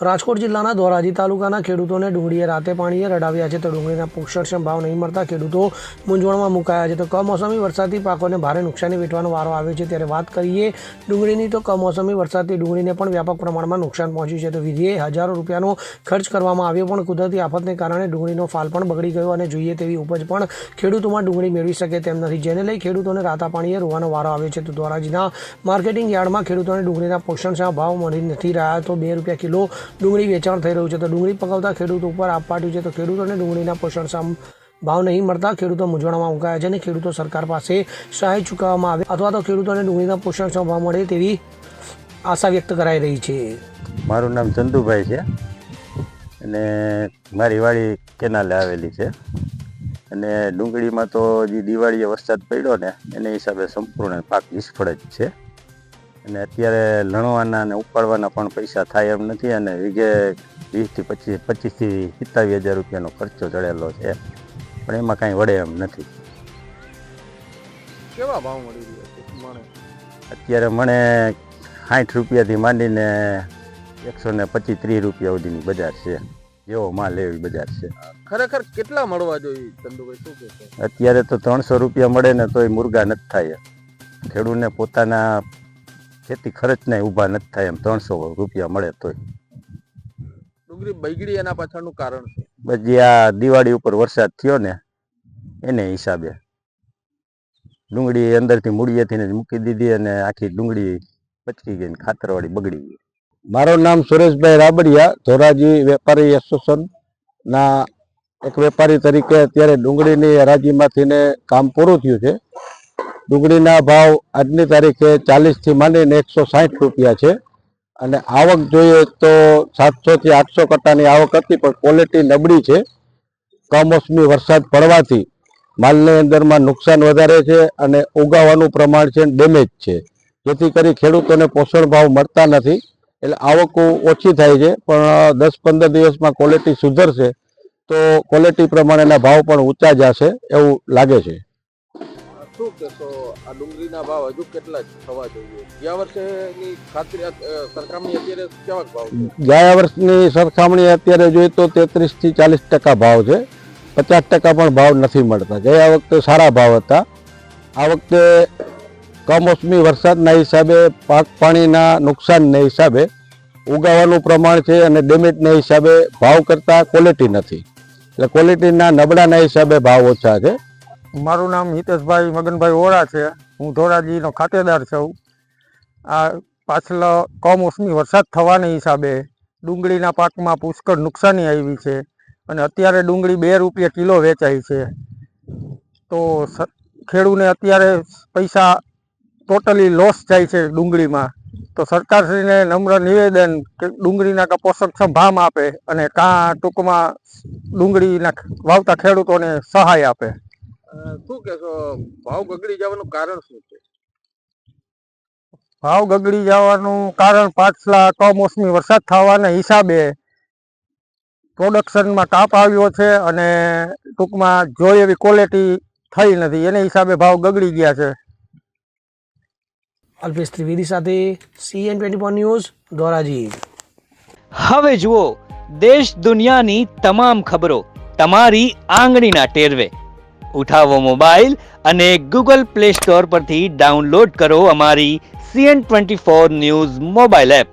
રાજકોટ જિલ્લાના ધોરાજી તાલુકાના ખેડૂતોને ડુંગળીએ રાતે પાણીએ રડાવ્યા છે. તો ડુંગળીના પોષણક્ષમ ભાવ નહીં મળતા ખેડૂતો મૂંઝવણમાં મુકાયા છે. તો કમોસમી વરસાદથી પાકોને ભારે નુકસાની વેઠવાનો વારો આવ્યો છે. ત્યારે વાત કરીએ ડુંગળીની, તો કમોસમી વરસાદથી ડુંગળીને પણ વ્યાપક પ્રમાણમાં નુકસાન પહોંચ્યું છે. તો વીજળીએ હજારો રૂપિયાનો ખર્ચ કરવામાં આવ્યો, પણ કુદરતી આફતને કારણે ડુંગળીનો ફાલ પણ બગડી ગયો અને જોઈએ તેવી ઉપજ પણ ખેડૂતોમાં ડુંગળી મેળવી શકે તેમ નથી, જેને લઈ ખેડૂતોને રાતા પાણીએ રોવાનો વારો આવ્યો છે. તો ધોરાજીના માર્કેટિંગ યાર્ડમાં ખેડૂતોને ડુંગળીના પોષણક્ષમ ભાવ મળી નથી રહ્યા. તો ₹2 કિલો ડુંગળી વેચાણ થઈ રહ્યું છે. તો ડુંગળી પકવતા ખેડૂતો ઉપર આપ પાડ્યું છે. તો ખેડૂતોને ડુંગળીના પોષણક્ષમ ભાવ નહીં મળતા ખેડૂતો મૂંઝવણમાં મુકાયા છે અને ખેડૂતો સરકાર પાસે સહાય ચૂકવવામાં આવે અથવા તો ખેડૂતોને ડુંગળીના પોષણક્ષમ ભાવ મળે તેવી આશા વ્યક્ત કરાઈ રહી છે. મારું નામ ચંદુભાઈ છે અને મારી વાડી કેનાલે આવેલી છે. અને ડુંગળીમાં તો જે દિવાળીએ વરસાદ પડ્યો ને એને હિસાબે સંપૂર્ણ પાક નિષ્ફળ જ છે. અને અત્યારે લણવાના અને ઉપાડવાના પણ પૈસા થાય એમ નથી. અને વીઘે 20 થી 25 થી 27,000 રૂપિયાનો ખર્ચો ચડેલો છે, પણ એમાં કાંઈ વળે એમ નથી. કેવા ભાવ મળી રહ્યા છે? અત્યારે મને 60 રૂપિયાથી માંડીને 125-30 રૂપિયા સુધીની બજાર છે. જેવો માલ એવી બજાર છે. ખરેખર કેટલા મળવા જોઈએ ચંદુભાઈ, શું કહેશો? અત્યારે તો 300 રૂપિયા મળે ને તોય મુર્ગા નથી થાય. ખેડૂતને પોતાના ખેતી ખર્ચને ઊભા નથી થાય એમ 300 રૂપિયા મળે તોય. ડુંગળી બગડી એના પાછળનું કારણ છે? બસ આ દિવાળી ઉપર વરસાદ થયો ને એને હિસાબે ડુંગળી અંદરથી મૂળિયેથી જ મૂકી દીધી અને આખી ડુંગળી પચકી ગઈ, ખાતરવાળી બગડી ગઈ. મારું નામ સુરેશભાઈ રાબડિયા, ધોરાજી વેપારી એસોસિએશનના એક વેપારી તરીકે અત્યારે ડુંગળીની હરાજીમાંથી ને કામ પૂરું થયું છે. ડુંગળીના ભાવ આજની તારીખે 40 થી માંડીને 160 રૂપિયા છે. અને આવક જોઈએ તો 700 થી 800 કટ્ટાની આવક હતી, પણ ક્વોલિટી નબળી છે. કમોસમી વરસાદ પડવાથી માલની અંદરમાં નુકસાન વધારે છે અને ઉગાવાનું પ્રમાણ છે ડેમેજ છે, જેથી કરી ખેડૂતોને પોષણ ભાવ મળતા નથી. એટલે આવકો ઓછી થાય છે, પણ 10-15 દિવસમાં ક્વોલિટી સુધરશે તો ક્વોલિટી પ્રમાણેના ભાવ પણ ઊંચા જશે એવું લાગે છે. શું કહેશો, આ ડુંગળીના ભાવ હજુ કેટલા થવા જોઈએ? ગયા વર્ષની ખાતરી સરખામણી અત્યારે કેવા ભાવ છે? ગયા વર્ષની સરખામણી અત્યારે જોઈએ તો 33 થી 40% ભાવ છે. 50% પણ ભાવ નથી મળતા. ગયા વખતે સારા ભાવ હતા. આ વખતે કમોસમી વરસાદના હિસાબે, પાક પાણીના નુકસાનને હિસાબે ઉગાવાનું પ્રમાણ છે અને ડેમેજના હિસાબે ભાવ કરતાં ક્વોલિટી નથી. એટલે ક્વોલિટીના નબળાના હિસાબે ભાવ ઓછા છે. મારું નામ હિતેશભાઈ મગનભાઈ ઓરા છે. હું ધોરાજીનો ખાતેદાર છું. આ પાછળ કમોસમી વરસાદ થવાના હિસાબે ડુંગળીના પાકમાં પુષ્કળ નુકસાની આવી છે અને અત્યારે ડુંગળી ₹2 કિલો વેચાય છે. તો ખેડૂને અત્યારે પૈસા ટોટલી લોસ જાય છે ડુંગળીમાં. તો સરકારશ્રીને નમ્ર નિવેદન કે ડુંગળીના પોષણક્ષમ ભાવ આપે અને કાં ટૂંકમાં ડુંગળીના વાવતા ખેડૂતોને સહાય આપે. શું કહેશો, ભાવ બગડી જવાનું કારણ શું છે? ભાવ બગડી જવાનું કારણ પાછલા કમોસમી વરસાદ થવાના હિસાબે પ્રોડક્શનમાં કાપ આવ્યો છે અને ટૂંકમાં જોઈએ એવી ક્વોલિટી થઈ નથી, એને હિસાબે ભાવ બગડી ગયા છે. અલ્પેશ ત્રિવેદી સાથે CN24 ન્યૂઝ, ધોરાજી. હવે જુઓ દેશ દુનિયાની તમામ ખબરો તમારી આંગળીના ટેરવે. ઉઠાવો મોબાઈલ અને Google Play Store પરથી ડાઉનલોડ કરો અમારી CN24 ન્યૂઝ મોબાઈલ એપ.